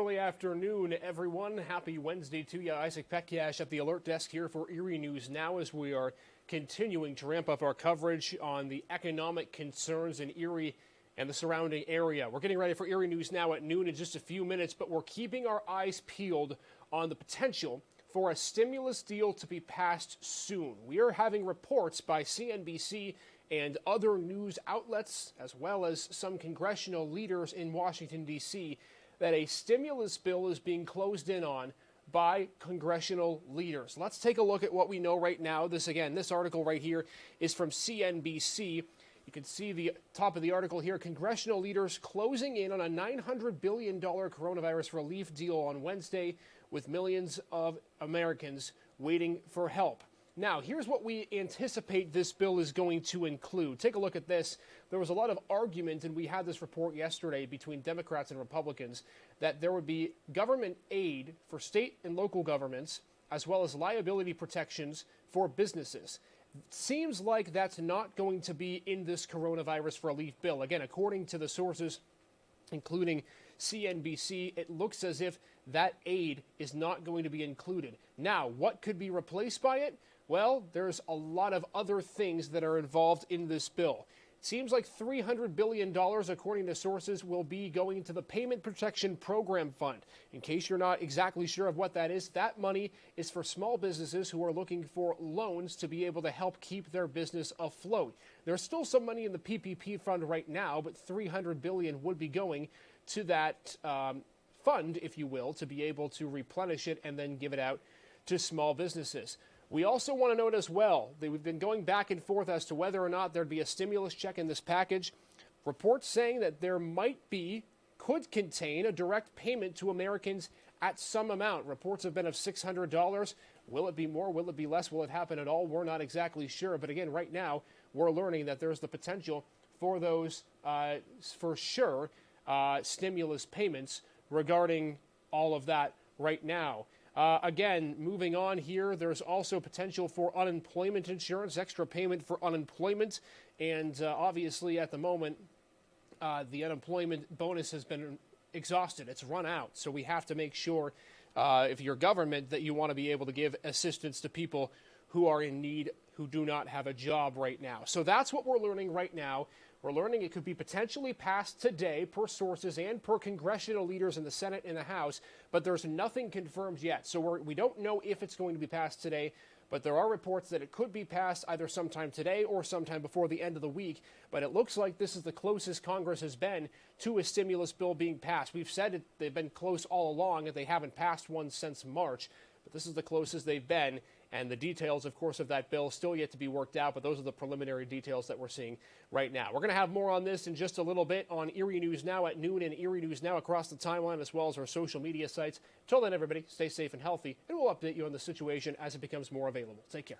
early afternoon, everyone. Happy Wednesday to you. Isaac Petcash at the Alert Desk here for Erie News Now as we are continuing to ramp up our coverage on the economic concerns in Erie and the surrounding area. We're getting ready for Erie News Now at noon in just a few minutes, but we're keeping our eyes peeled on the potential for a stimulus deal to be passed soon. We are having reports by CNBC and other news outlets, as well as some congressional leaders in Washington, D.C., that a stimulus bill is being closed in on by congressional leaders. Let's take a look at what we know right now. This article right here is from CNBC. You can see the top of the article here. Congressional leaders closing in on a $900 billion coronavirus relief deal on Wednesday, with millions of Americans waiting for help. Now, here's what we anticipate this bill is going to include. Take a look at this. There was a lot of argument, and we had this report yesterday between Democrats and Republicans, that there would be government aid for state and local governments, as well as liability protections for businesses. Seems like that's not going to be in this coronavirus relief bill. Again, according to the sources, including CNBC, it looks as if that aid is not going to be included. Now, what could be replaced by it? Well, there's a lot of other things that are involved in this bill. It seems like $300 billion, according to sources, will be going to the Payment Protection Program Fund. In case you're not exactly sure of what that is, that money is for small businesses who are looking for loans to be able to help keep their business afloat. There's still some money in the PPP fund right now, but $300 billion would be going to that fund, if you will, to be able to replenish it and then give it out to small businesses. We also want to note as well that we've been going back and forth as to whether or not there'd be a stimulus check in this package. Reports saying that there could contain a direct payment to Americans at some amount. Reports have been of $600. Will it be more? Will it be less? Will it happen at all? We're not exactly sure. But again, right now, we're learning that there's the potential for those, for sure, stimulus payments regarding all of that right now. Again, moving on here, there's also potential for unemployment insurance, extra payment for unemployment. And obviously, at the moment, the unemployment bonus has been exhausted. It's run out. So we have to make sure, if you're government, that you want to be able to give assistance to people who are in need, who do not have a job right now. So that's what we're learning right now. We're learning it could be potentially passed today per sources and per congressional leaders in the Senate and the House, but there's nothing confirmed yet. So we don't know if it's going to be passed today, but there are reports that it could be passed either sometime today or sometime before the end of the week. But it looks like this is the closest Congress has been to a stimulus bill being passed. We've said they've been close all along, that they haven't passed one since March, but this is the closest they've been. And the details, of course, of that bill still yet to be worked out, but those are the preliminary details that we're seeing right now. We're going to have more on this in just a little bit on Erie News Now at noon and Erie News Now across the timeline, as well as our social media sites. Until then, everybody, stay safe and healthy, and we'll update you on the situation as it becomes more available. Take care.